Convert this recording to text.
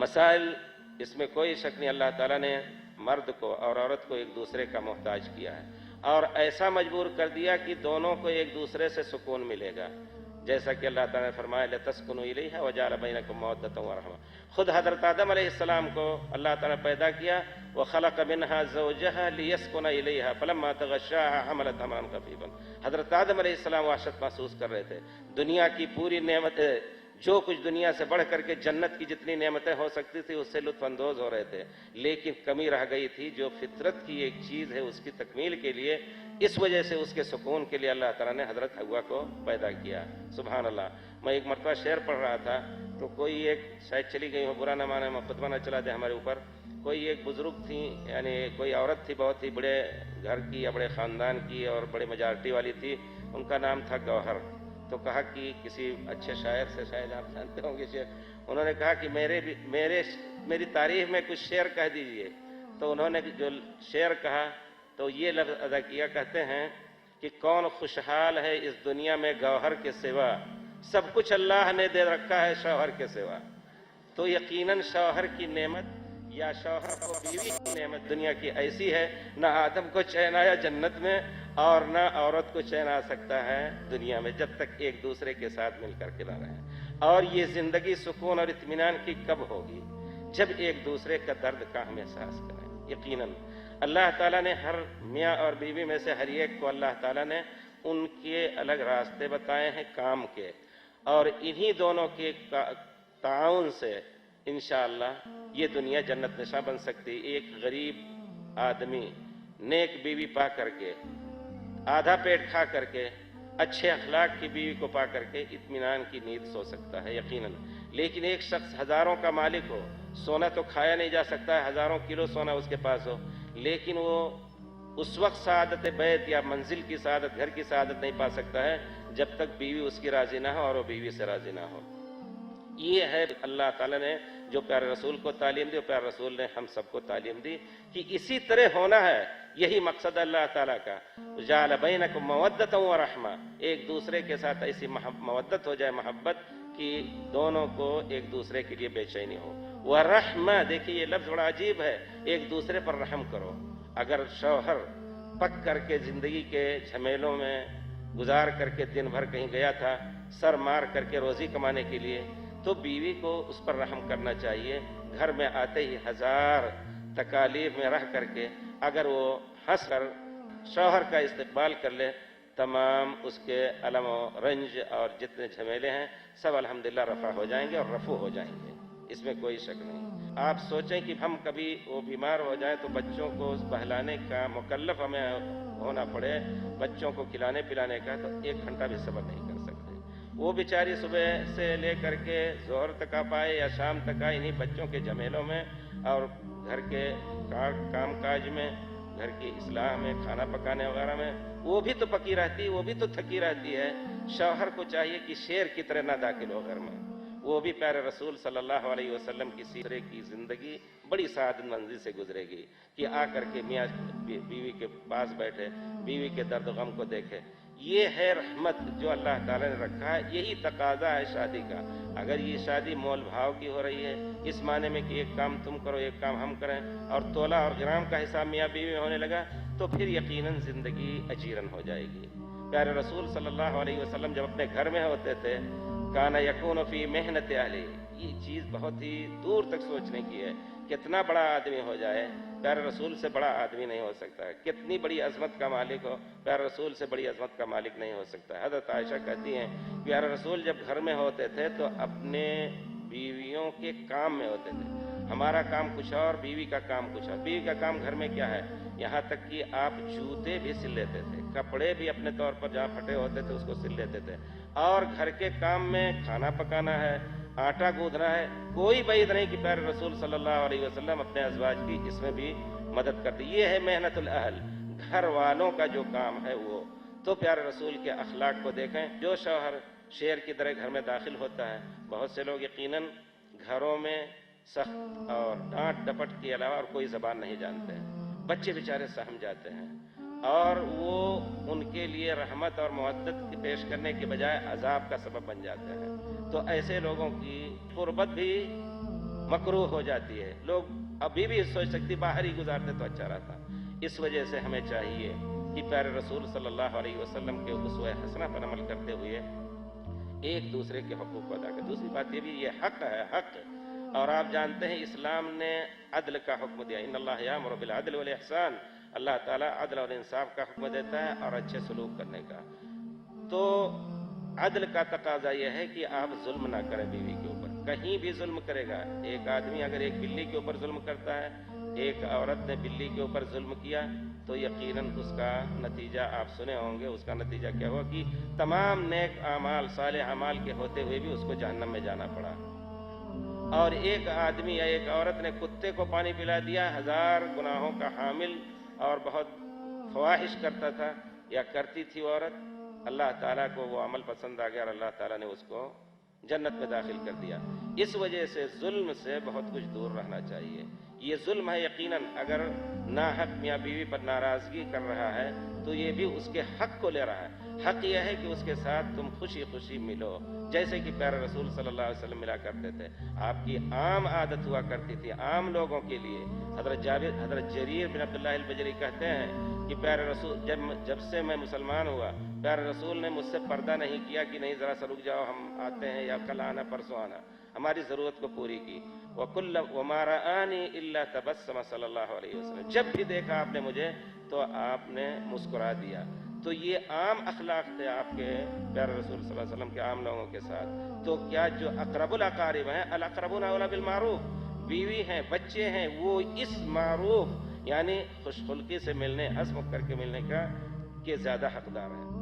مسائل اس میں کوئی شک نہیں، اللہ تعالیٰ نے مرد کو اور عورت کو ایک دوسرے کا محتاج کیا ہے اور ایسا مجبور کر دیا کہ دونوں کو ایک دوسرے سے سکون ملے گا، جیسا کہ اللہ تعالیٰ نے فرمایا لِتَسْكُنُوا إِلَيْهَا وَجَعَلَ بَيْنَكُم مَّوَدَّةً وَرَحْمَةً۔ خود حضرت آدم علیہ السلام کو اللہ تعالیٰ پیدا کیا، وَخَلَقَ مِنْهَا زَوْجَهَا لِيَسْكُنَ إِلَيْهَا فَلَمَّا تَغَشَّاهَا حَمَلَتْ حَمْلًا خَفِيفًا۔ حضرت آدم علیہ السلام وحشت محسوس کر رہے تھے، دنیا کی پوری نعمتیں، جو کچھ دنیا سے بڑھ کر کے جنت کی جتنی نعمتیں ہو سکتی تھی اس سے لطف اندوز ہو رہے تھے، لیکن کمی رہ گئی تھی جو فطرت کی ایک چیز ہے اس کی تکمیل کے لیے، اس وجہ سے اس کے سکون کے لیے اللہ تعالیٰ نے حضرت حوا کو پیدا کیا۔ سبحان اللہ۔ میں ایک مرتبہ شعر پڑھ رہا تھا تو کوئی ایک، شاید چلی گئی ہو برا نہ مانے، مقدمہ نہ چلا دے ہمارے اوپر، کوئی ایک بزرگ تھی، یعنی کوئی عورت تھی، بہت ہی بڑے گھر کی یا بڑے خاندان کی اور بڑے میجارٹی والی تھی، ان کا نام تھا گوہر۔ تو کہا کہ کسی اچھے شاعر سے، شاید آپ جانتے ہوں گے شعر، انہوں نے کہا کہ میری تعریف میں کچھ شعر کہہ دیجئے۔ تو انہوں نے جو شعر کہا تو یہ لفظ ادا کیا، کہتے ہیں کہ کون خوشحال ہے اس دنیا میں گوہر کے سوا، سب کچھ اللہ نے دے رکھا ہے شوہر کے سوا۔ تو یقیناً شوہر کی نعمت یا شوہر کو بیوی کی نعمت دنیا کی ایسی ہے، نہ آدم کو چین آیا جنت میں اور نہ عورت کو چین آ سکتا ہے دنیا میں، جب تک ایک دوسرے کے ساتھ مل کر کے نہ رہیں۔ اور یہ زندگی سکون اور اطمینان کی کب ہوگی؟ جب ایک دوسرے کا درد کا ہم احساس کریں۔ یقیناً اللہ تعالیٰ نے ہر میاں اور بیوی میں سے ہر ایک کو اللہ تعالیٰ نے ان کے الگ راستے بتائے ہیں کام کے، اور انہی دونوں کے تعاون سے انشاءاللہ یہ دنیا جنت نشاں بن سکتی۔ ایک غریب آدمی نیک بیوی پا کر کے، آدھا پیٹ کھا کر کے، اچھے اخلاق کی بیوی کو پا کر کے اطمینان کی نیند سو سکتا ہے یقیناً، لیکن ایک شخص ہزاروں کا مالک ہو، سونا تو کھایا نہیں جا سکتا ہے، ہزاروں کلو سونا اس کے پاس ہو، لیکن وہ اس وقت سعادت بیت یا منزل کی سعادت، گھر کی سعادت نہیں پا سکتا ہے جب تک بیوی اس کی راضی نہ ہو اور وہ بیوی سے راضی نہ ہو۔ یہ ہے اللہ تعالیٰ نے جو پیارے رسول کو تعلیم دی، اور پیارے رسول نے ہم سب کو تعلیم دی کہ اسی طرح ہونا ہے۔ یہی مقصد اللہ تعالیٰ کا، جعل بینکم مودۃ ورحمہ، ایک دوسرے کے ساتھ ایسی مودت ہو جائے، محبت، کہ دونوں کو ایک دوسرے کے لیے بے چینی ہو۔ ورحمہ، دیکھیے یہ لفظ بڑا عجیب ہے، ایک دوسرے پر رحم کرو۔ اگر شوہر پک کر کے زندگی کے جھمیلوں میں گزار کر کے دن بھر کہیں گیا تھا سر مار کر کے روزی کمانے کے لیے، تو بیوی کو اس پر رحم کرنا چاہیے۔ گھر میں آتے ہی ہزار تکالیف میں رہ کر کے اگر وہ ہنس کر شوہر کا استقبال کر لے، تمام اس کے الم و رنج اور جتنے جھمیلے ہیں سب الحمدللہ رفع ہو جائیں گے اور رفع ہو جائیں گے، اس میں کوئی شک نہیں۔ آپ سوچیں کہ ہم کبھی وہ بیمار ہو جائیں تو بچوں کو بہلانے کا مکلف ہمیں ہونا پڑے، بچوں کو کھلانے پلانے کا، تو 1 گھنٹہ بھی صبر نہیں کر سکتے۔ وہ بیچاری صبح سے لے کر کے ظہر تک آ پائے یا شام تک آئے، انہیں بچوں کے جھمیلوں میں اور گھر کے کام کاج میں، گھر کی اصلاح میں، کھانا پکانے وغیرہ میں، وہ بھی تو پکی رہتی، وہ بھی تو تھکی رہتی ہے۔ شوہر کو چاہیے کہ شیر کی طرح نہ داخل ہو گھر میں، وہ بھی پیارے رسول صلی اللہ علیہ وسلم کی سیرے کی زندگی بڑی سعادت منزل سے گزرے گی کہ آ کر کے میاں بیوی کے پاس بیٹھے، بیوی کے درد و غم کو دیکھے۔ یہ ہے رحمت جو اللہ تعالیٰ نے رکھا ہے، یہی تقاضا ہے شادی کا۔ اگر یہ شادی مول بھاؤ کی ہو رہی ہے، اس معنی میں کہ ایک کام تم کرو ایک کام ہم کریں، اور تولہ اور گرام کا حساب میاں بیوی میں ہونے لگا، تو پھر یقیناً زندگی اجیرن ہو جائے گی۔ پیارے رسول صلی اللہ علیہ وسلم جب اپنے گھر میں ہوتے تھے، کانا یکون فی محنت اہلہ، یہ چیز بہت ہی دور تک سوچنے کی ہے۔ کتنا بڑا آدمی ہو جائے، پیارے رسول سے بڑا آدمی نہیں ہو سکتا ہے، کتنی بڑی عظمت کا مالک ہو، پیارے رسول سے بڑی عظمت کا مالک نہیں ہو سکتا ہے۔ حضرت عائشہ کہتی ہیں پیارے رسول جب گھر میں ہوتے تھے تو اپنے بیویوں کے کام میں ہوتے تھے، ہمارا کام کچھ اور، بیوی کا کام کچھ اور۔ بیوی کا کام گھر میں کیا ہے، یہاں تک کہ آپ جوتے بھی سل لیتے تھے، کپڑے بھی اپنے طور پر جہاں پھٹے ہوتے تھے اس کو سل لیتے تھے، اور گھر کے کام میں کھانا پکانا ہے، آٹا گوندھنا ہے، کوئی بعید نہیں کہ پیارے رسول صلی اللہ علیہ وسلم اپنے ازواج کی اس میں بھی مدد کرتے۔ یہ ہے محنت الاہل، گھر والوں کا جو کام ہے وہ۔ تو پیارے رسول کے اخلاق کو دیکھیں، جو شوہر شیر کی طرح گھر میں داخل ہوتا ہے، بہت سے لوگ یقیناً گھروں میں سخت اور ڈانٹ ڈپٹ کے علاوہ اور کوئی زبان نہیں جانتے ہیں، بچے بیچارے سہم جاتے ہیں، اور وہ ان کے لیے رحمت اور مودت پیش کرنے کے بجائے عذاب کا سبب بن جاتے ہیں۔ تو ایسے لوگوں کی قربت بھی مکروہ ہو جاتی ہے. لوگ ابھی بھی سوچ سکتی باہر ہی گزارتے تو اچھا رہتا. اس وجہ سے ہمیں چاہیے کہ پیارے رسول صلی اللہ علیہ وسلم کے اسوہ حسنہ پر عمل کرتے ہوئے ایک دوسرے کے حقوق کو ادا کریں. دوسری بات یہ بھی یہ حق ہے، حق. اور آپ جانتے ہیں اسلام نے عدل کا حکم دیا. ان اللہ یامر بالعدل والاحسان. اللہ تعالیٰ عدل اور انصاف کا حکم دیتا ہے اور اچھے سلوک کرنے کا. تو عدل کا تقاضا یہ ہے کہ آپ ظلم نہ کریں بیوی کے اوپر. کہیں بھی ظلم کرے گا. ایک آدمی اگر ایک بلی کے اوپر ظلم کرتا ہے، ایک عورت نے بلی کے اوپر ظلم کیا، تو یقیناً اس کا نتیجہ آپ سنے ہوں گے. اس کا نتیجہ کیا ہوا کہ تمام نیک اعمال، صالح اعمال کے ہوتے ہوئے بھی اس کو جہنم میں جانا پڑا. اور ایک آدمی یا ایک عورت نے کتے کو پانی پلا دیا، 1000 گناہوں کا حامل اور بہت فواحش کرتا تھا یا کرتی تھی وہ عورت، اللہ تعالیٰ کو وہ عمل پسند آ گیا اور اللہ تعالیٰ نے اس کو جنت میں داخل کر دیا. اس وجہ سے ظلم سے بہت کچھ دور رہنا چاہیے. یہ ظلم ہے یقیناً. اگر ناحق میاں بیوی پر ناراضگی کر رہا ہے تو یہ بھی اس کے حق کو لے رہا ہے. حق یہ ہے کہ اس کے ساتھ تم خوشی خوشی ملو، جیسے کہ پیارے رسول صلی اللہ علیہ وسلم ملا کرتے تھے. آپ کی عام عادت ہوا کرتی تھی عام لوگوں کے لیے. حضرت جریر بن عبداللہ البجلی کہتے ہیں کہ پیارے رسول جب سے میں مسلمان ہوا، پیارے رسول نے مجھ سے پردہ نہیں کیا کہ نہیں ذرا سا رک جاؤ، ہم آتے ہیں، یا کل آنا پرسوں آنا. ہماری ضرورت کو پوری کی. وَمَا رَآنِي إِلَّا تَبَسَّمَ صلی اللہ علیہ وسلم. جب بھی دیکھا آپ نے مجھے تو آپ نے مسکرا دیا. تو یہ عام اخلاق تھے آپ کے پیارے رسول صلی اللہ علیہ وسلم کے عام لوگوں کے ساتھ. تو کیا جو اقرب الاقارب ہیں، الاقربون اولی بالمعروف، بیوی ہیں، بچے ہیں، وہ اس معروف یعنی خوش خلقی سے ملنے، ہنس مکھ کر کے ملنے کا زیادہ حقدار ہیں.